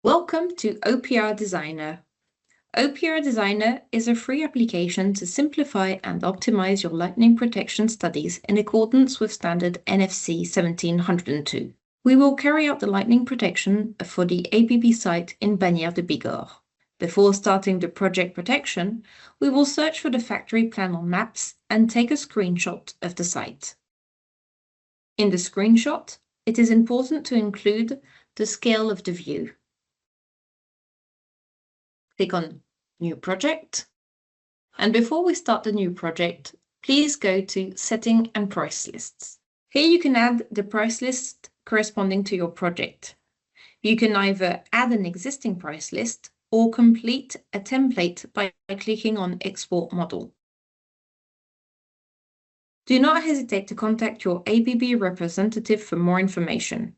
Welcome to OPR Designer. OPR Designer is a free application to simplify and optimize your lightning protection studies in accordance with standard NFC 1702. We will carry out the lightning protection for the APB site in Bagnères de Bigorre. Before starting the project protection, we will search for the factory plan on maps and take a screenshot of the site. In the screenshot, it is important to include the scale of the view. Click on New Project. And before we start the new project, please go to Setting and Price Lists. Here you can add the price list corresponding to your project. You can either add an existing price list or complete a template by clicking on Export Model. Do not hesitate to contact your ABB representative for more information.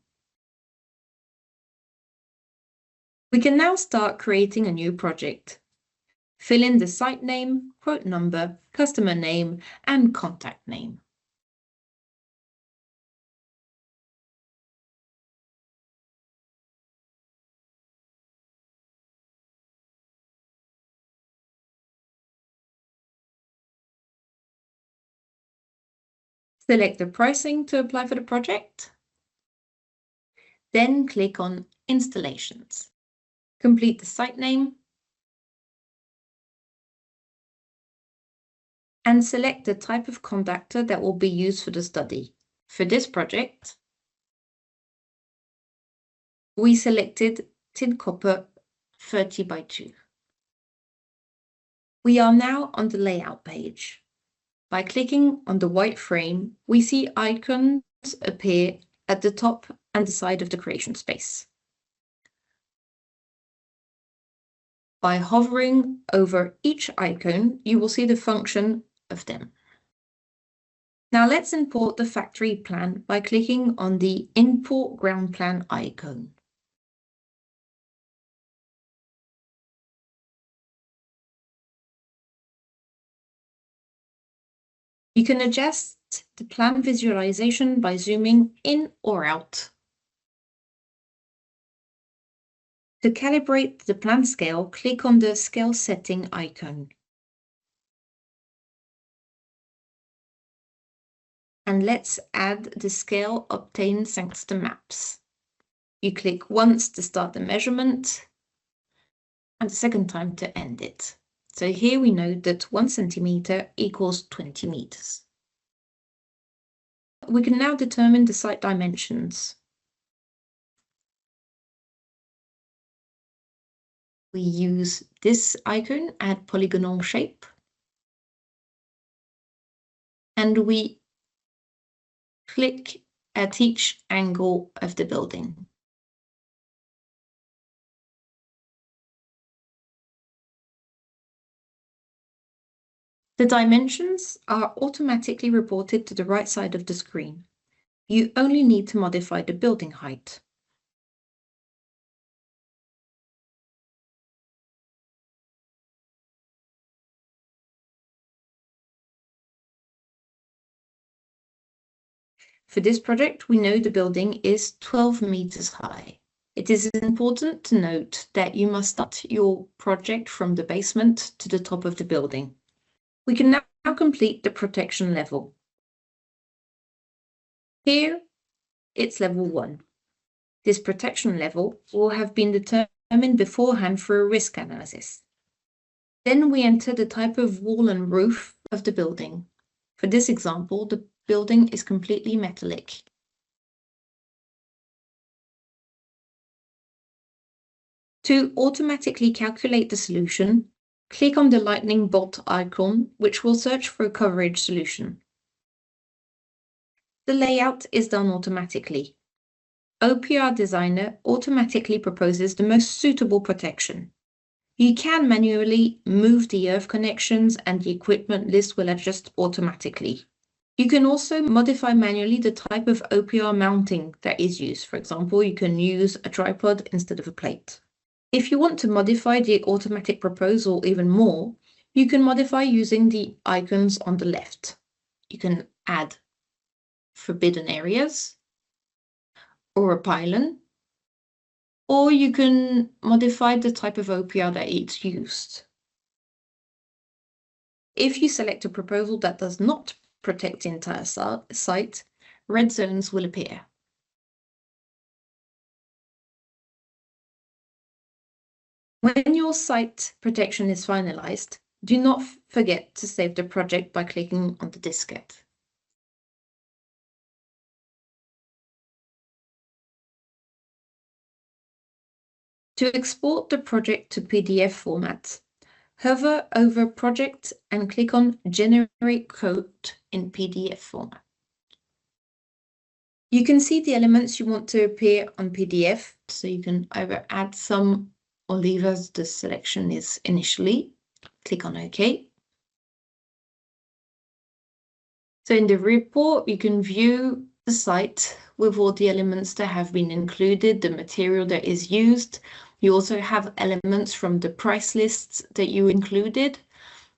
We can now start creating a new project. Fill in the site name, quote number, customer name, and contact name. Select the pricing to apply for the project. Then click on Installations. Complete the site name and select the type of conductor that will be used for the study. For this project, we selected tin copper 30 by 2. We are now on the layout page. By clicking on the white frame, we see icons appear at the top and the side of the creation space. By hovering over each icon, you will see the function of them. Now let's import the factory plan by clicking on the Import Ground Plan icon. You can adjust the plan visualization by zooming in or out. To calibrate the plan scale, click on the Scale Setting icon. And let's add the scale obtained thanks to maps. You click once to start the measurement and the second time to end it. So here we know that 1 centimeter equals 20 meters. We can now determine the site dimensions. We use this icon, Add Polygonal Shape, and we click at each angle of the building. The dimensions are automatically reported to the right side of the screen. You only need to modify the building height. For this project, we know the building is 12 meters high. It is important to note that you must start your project from the basement to the top of the building. We can now complete the protection level. Here, it's level 1. This protection level will have been determined beforehand through a risk analysis. Then we enter the type of wall and roof of the building. For this example, the building is completely metallic. To automatically calculate the solution, click on the lightning bolt icon, which will search for a coverage solution. The layout is done automatically. OPR Designer automatically proposes the most suitable protection. You can manually move the earth connections and the equipment list will adjust automatically. You can also modify manually the type of OPR mounting that is used. For example, you can use a tripod instead of a plate. If you want to modify the automatic proposal even more, you can modify using the icons on the left. You can add forbidden areas, or a pylon, or you can modify the type of OPR that it's used. If you select a proposal that does not protect the entire site, red zones will appear. When your site protection is finalized, do not forget to save the project by clicking on the diskette. To export the project to PDF format, hover over Project and click on Generate Code in PDF format. You can see the elements you want to appear on PDF, so you can either add some or leave as the selection is initially. Click on OK. So in the report, you can view the site with all the elements that have been included, the material that is used. You also have elements from the price lists that you included.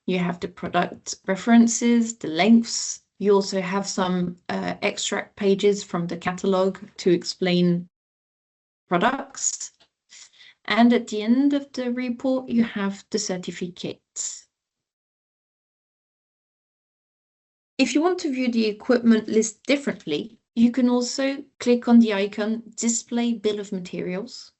You have the product references, the lengths. You also have some extract pages from the catalog to explain products. And at the end of the report, you have the certificates. If you want to view the equipment list differently, you can also click on the icon Display Bill of Materials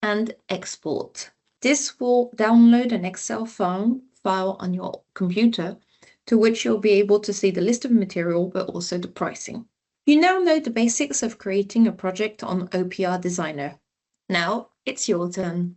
and Export. This will download an Excel file on your computer, to which you'll be able to see the list of material, but also the pricing. You now know the basics of creating a project on OPR Designer. Now it's your turn.